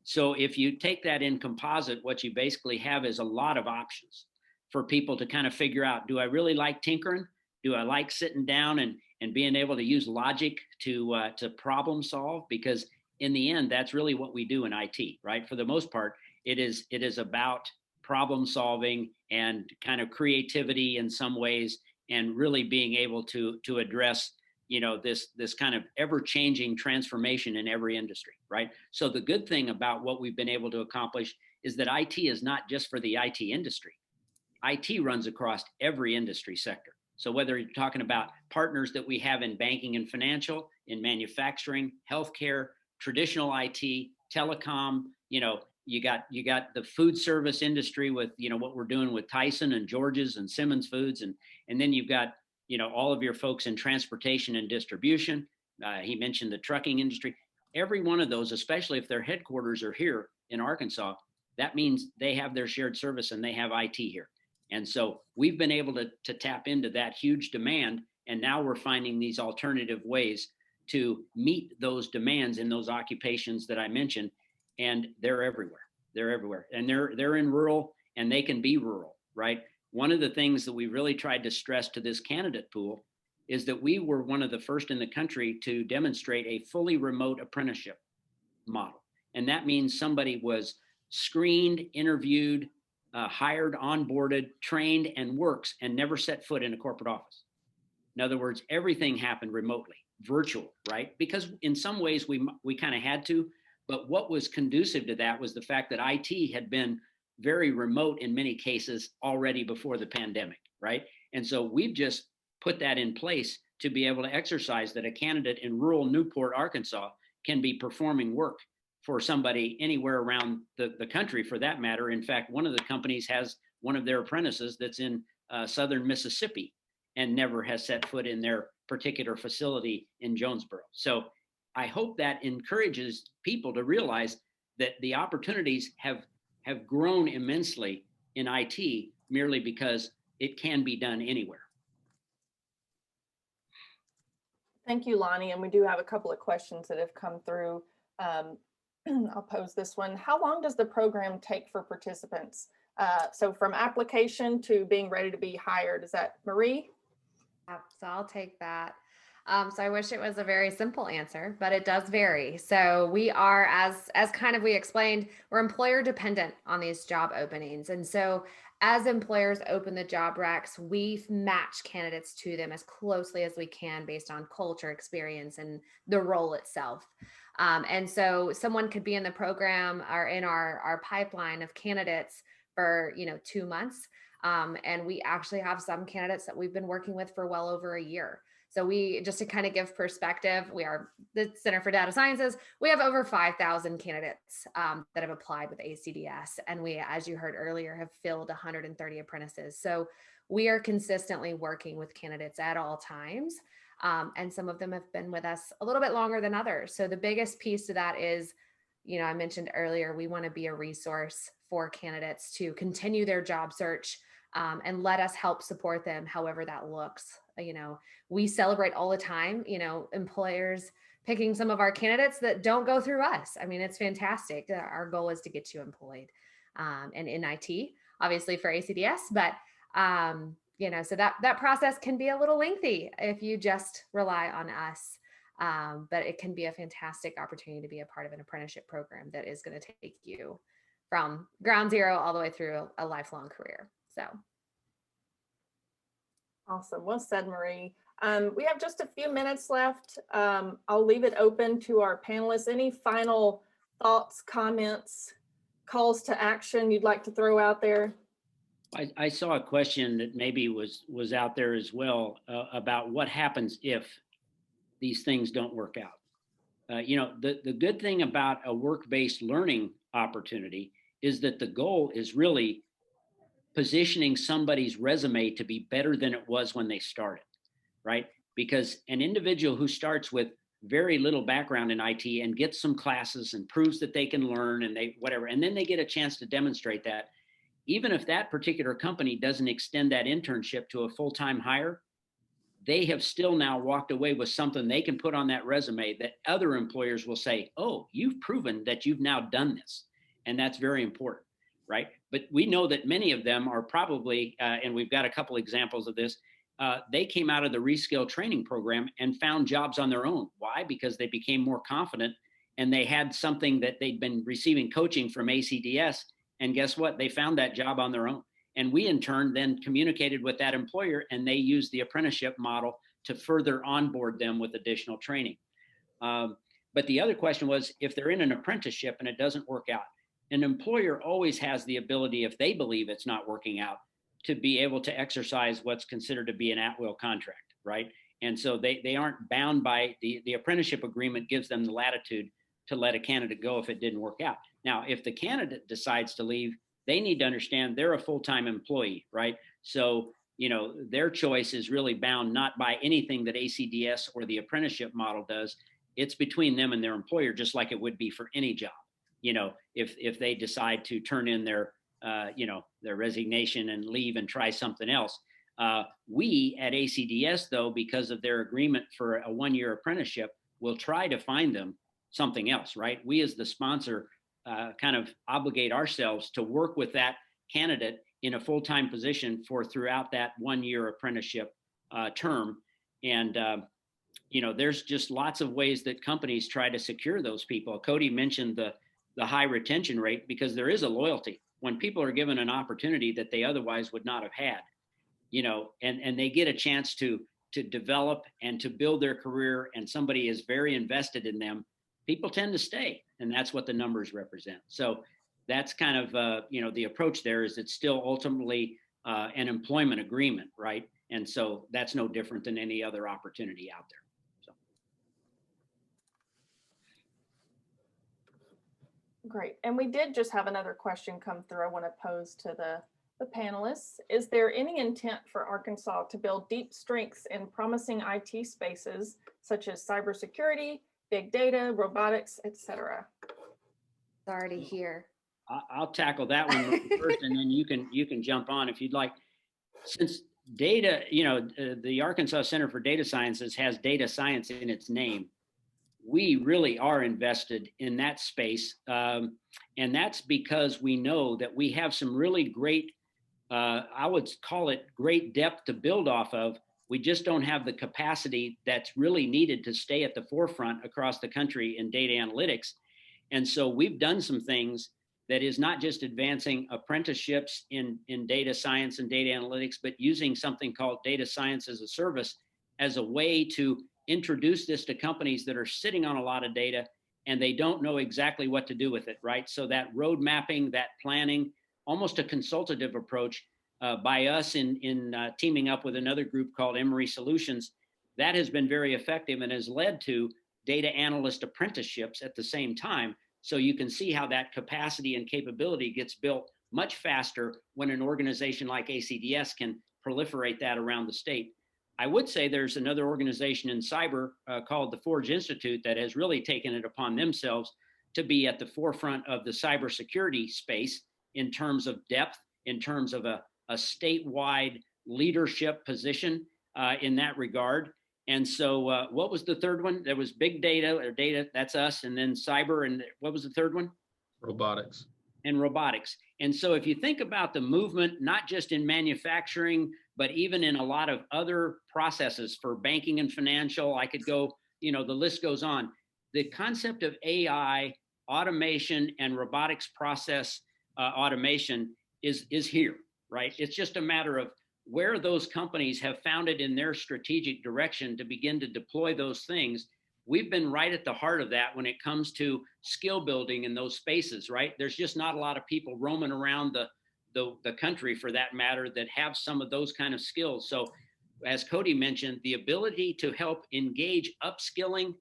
so if you take that in composite, what you basically have is a lot of options for people to kind of figure out, do I really like tinkering? Do I like sitting down and being able to use logic to problem solve? Because in the end, that's really what we do in IT, right? For the most part, it is about problem solving and kind of creativity in some ways, and really being able to address, this kind of ever-changing transformation in every industry, right? So the good thing about what we've been able to accomplish is that IT is not just for the IT industry. IT runs across every industry sector. So whether you're talking about partners that we have in banking and financial, in manufacturing, healthcare, traditional IT, telecom, you got the food service industry with, what we're doing with Tyson and George's and Simmons Foods. And then you've got, all of your folks in transportation and distribution. He mentioned the trucking industry. Every one of those, especially if their headquarters are here in Arkansas, that means they have their shared service and they have IT here. And so we've been able to tap into that huge demand. And now we're finding these alternative ways to meet those demands in those occupations that I mentioned. And they're everywhere. They're everywhere. And they're in rural, and they can be rural, right? One of the things that we really tried to stress to this candidate pool is that we were one of the first in the country to demonstrate a fully remote apprenticeship model. And that means somebody was screened, interviewed, hired, onboarded, trained, and works, and never set foot in a corporate office. In other words, everything happened remotely, virtual, right? Because in some ways we kind of had to, but what was conducive to that was the fact that IT had been very remote in many cases already before the pandemic, right? And so we've just put that in place to be able to exercise that a candidate in rural Newport, Arkansas can be performing work for somebody anywhere around the country for that matter. In fact, one of the companies has one of their apprentices that's in southern Mississippi and never has set foot in their particular facility in Jonesboro. So I hope that encourages people to realize that the opportunities have grown immensely in IT merely because it can be done anywhere. Thank you, Lonnie. And we do have a couple of questions that have come through. I'll pose this one. How long does the program take for participants? So from application to being ready to be hired, is that Marie? So I'll take that. So I wish it was a very simple answer, but it does vary. So we are, as kind of we explained, we're employer dependent on these job openings. And so as employers open the job recs, we match candidates to them as closely as we can based on culture, experience, and the role itself. And so someone could be in the program or in our pipeline of candidates for 2 months. And we actually have some candidates that we've been working with for well over a year. So we, just to kind of give perspective, we are the Center for Data Sciences. We have over 5,000 candidates that have applied with ACDS. And we, as you heard earlier, have filled 130 apprentices. So we are consistently working with candidates at all times. And some of them have been with us a little bit longer than others. So the biggest piece to that is, I mentioned earlier, we want to be a resource for candidates to continue their job search and let us help support them however that looks. We celebrate all the time, employers picking some of our candidates that don't go through us. I mean, it's fantastic. Our goal is to get you employed and in IT, obviously for ACDS, but so that process can be a little lengthy if you just rely on us. But it can be a fantastic opportunity to be a part of an apprenticeship program that is going to take you from ground zero all the way through a lifelong career. So. Awesome. Well said, Marie. We have just a few minutes left. I'll leave it open to our panelists. Any final thoughts, comments, calls to action you'd like to throw out there? I saw a question that maybe was out there as well about what happens if these things don't work out. The good thing about a work-based learning opportunity is that the goal is really positioning somebody's resume to be better than it was when they started, right? Because an individual who starts with very little background in IT and gets some classes and proves that they can learn and and then they get a chance to demonstrate that, even if that particular company doesn't extend that internship to a full-time hire, they have still now walked away with something they can put on that resume that other employers will say, oh, you've proven that you've now done this. And that's very important, right? But we know that many of them are probably, and we've got a couple examples of this, they came out of the Reskill training program and found jobs on their own. Why? Because they became more confident and they had something that they'd been receiving coaching from ACDS. And guess what? They found that job on their own. And we, in turn, then communicated with that employer and they used the apprenticeship model to further onboard them with additional training. But the other question was, if they're in an apprenticeship and it doesn't work out, an employer always has the ability, if they believe it's not working out, to be able to exercise what's considered to be an at-will contract, right? And so they aren't bound by the apprenticeship agreement gives them the latitude to let a candidate go if it didn't work out. Now, if the candidate decides to leave, they need to understand they're a full-time employee, right? So, their choice is really bound not by anything that ACDS or the apprenticeship model does. It's between them and their employer, just like it would be for any job. If they decide to turn in their resignation and leave and try something else. We at ACDS, though, because of their agreement for a 1-year apprenticeship, will try to find them something else, right? We as the sponsor kind of obligate ourselves to work with that candidate in a full-time position for throughout that 1-year apprenticeship term. And, there's just lots of ways that companies try to secure those people. Cody mentioned the high retention rate because there is a loyalty when people are given an opportunity that they otherwise would not have had, and they get a chance to to develop and to build their career, and somebody is very invested in them, people tend to stay, and that's what the numbers represent. So that's kind of the approach there is it's still ultimately an employment agreement, right? And so that's no different than any other opportunity out there. So. Great. And we did just have another question come through I want to pose to the panelists. Is there any intent for Arkansas to build deep strengths in promising IT spaces such as cybersecurity, big data, robotics, etc.? It's already here. I'll tackle that one first, and then you can jump on if you'd like. Since data, the Arkansas Center for Data Sciences has data science in its name, we really are invested in that space. And that's because we know that we have some really great, I would call it great depth to build off of. We just don't have the capacity that's really needed to stay at the forefront across the country in data analytics. And so we've done some things that is not just advancing apprenticeships in data science and data analytics, but using something called data science as a service as a way to introduce this to companies that are sitting on a lot of data and they don't know exactly what to do with it, right? So that road mapping, that planning, almost a consultative approach by us in teaming up with another group called Emory Solutions, that has been very effective and has led to data analyst apprenticeships at the same time. So you can see how that capacity and capability gets built much faster when an organization like ACDS can proliferate that around the state. I would say there's another organization in cyber called the Forge Institute that has really taken it upon themselves to be at the forefront of the cybersecurity space in terms of depth, in terms of a statewide leadership position in that regard. And so what was the third one? There was big data or data, that's us, and then cyber, and what was the third one? Robotics. And robotics. And so if you think about the movement, not just in manufacturing, but even in a lot of other processes for banking and financial, I could go, the list goes on. The concept of AI, automation, and robotics process automation is here, right? It's just a matter of where those companies have found it in their strategic direction to begin to deploy those things. We've been right at the heart of that when it comes to skill building in those spaces, right? There's just not a lot of people roaming around the country, for that matter, that have some of those kind of skills. So as Cody mentioned, the ability to help engage upskilling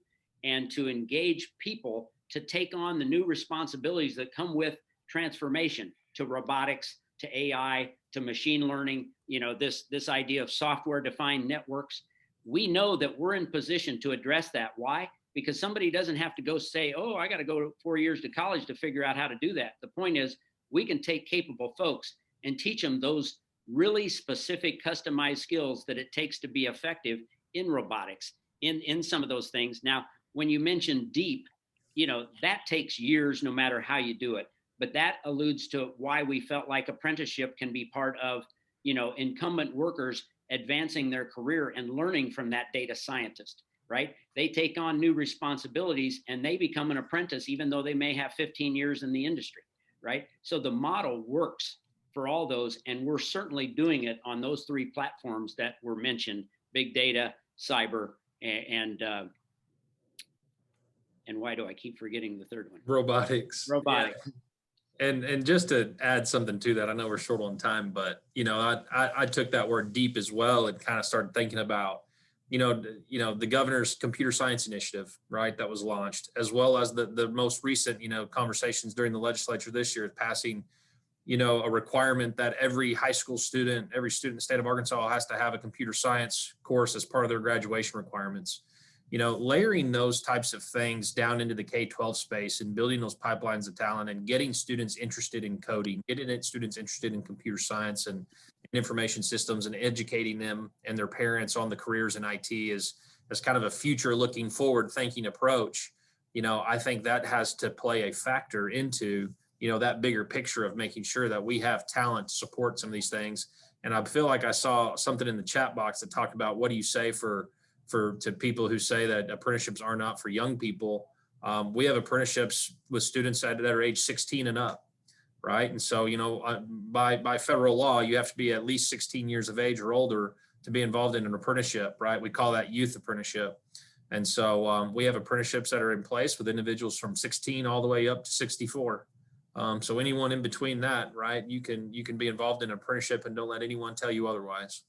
and to engage people to take on the new responsibilities that come with transformation to robotics, to AI, to machine learning, this idea of software defined networks. We know that we're in position to address that. Why? Because somebody doesn't have to go say, oh, I got to go 4 years to college to figure out how to do that. The point is, we can take capable folks and teach them those really specific customized skills that it takes to be effective in robotics, in some of those things. Now, when you mention deep, that takes years no matter how you do it. But that alludes to why we felt like apprenticeship can be part of, incumbent workers advancing their career and learning from that data scientist, right? They take on new responsibilities and they become an apprentice, even though they may have 15 years in the industry, right? So the model works for all those, and we're certainly doing it on those three platforms that were mentioned: big data, cyber, and why do I keep forgetting the third one? Robotics. Robotics. Yeah. And just to add something to that, I know we're short on time, but I took that word deep as well and kind of started thinking about the governor's computer science initiative, right, that was launched, as well as the most recent conversations during the legislature this year passing a requirement that every high school student, every student in the state of Arkansas has to have a computer science course as part of their graduation requirements. Layering those types of things down into the K-12 space and building those pipelines of talent and getting students interested in coding, getting students interested in computer science and information systems, and educating them and their parents on the careers in IT is kind of a future looking forward thinking approach. I think that has to play a factor into, that bigger picture of making sure that we have talent to support some of these things. And I feel like I saw something in the chat box that talked about, what do you say to people who say that apprenticeships are not for young people? We have apprenticeships with students that are age 16 and up, right? And so, by federal law, you have to be at least 16 years of age or older to be involved in an apprenticeship, right? We call that youth apprenticeship. And so we have apprenticeships that are in place with individuals from 16 all the way up to 64. So anyone in between that, right, you can be involved in an apprenticeship, and don't let anyone tell you otherwise.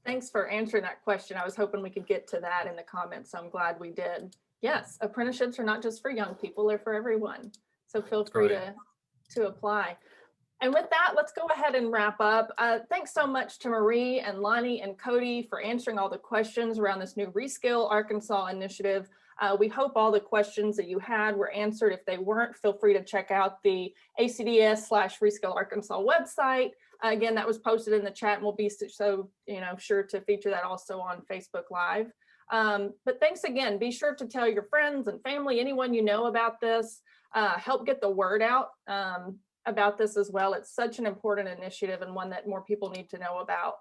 Thanks for answering that question. I was hoping we could get to that in the comments, so I'm glad we did. Yes, apprenticeships are not just for young people, they're for everyone. So feel free to apply. And with that, let's go ahead and wrap up. Thanks so much to Marie and Lonnie and Cody for answering all the questions around this new Reskill Arkansas initiative. We hope all the questions that you had were answered. If they weren't, feel free to check out the ACDS/Reskill Arkansas website. Again, that was posted in the chat, and we'll be sure to feature that also on Facebook Live. But thanks again. Be sure to tell your friends and family, anyone you know about this. Help get the word out about this as well. It's such an important initiative and one that more people need to know about.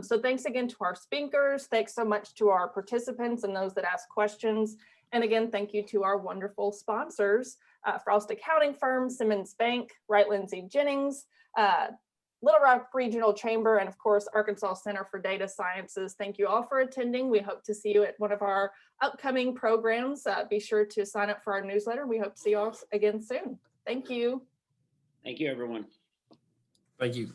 So thanks again to our speakers. Thanks so much to our participants and those that ask questions. And again, thank you to our wonderful sponsors, Frost Accounting Firm, Simmons Bank, Wright Lindsay Jennings, Little Rock Regional Chamber, and of course, Arkansas Center for Data Sciences. Thank you all for attending. We hope to see you at one of our upcoming programs. Be sure to sign up for our newsletter. We hope to see you all again soon. Thank you. Thank you, everyone. Thank you.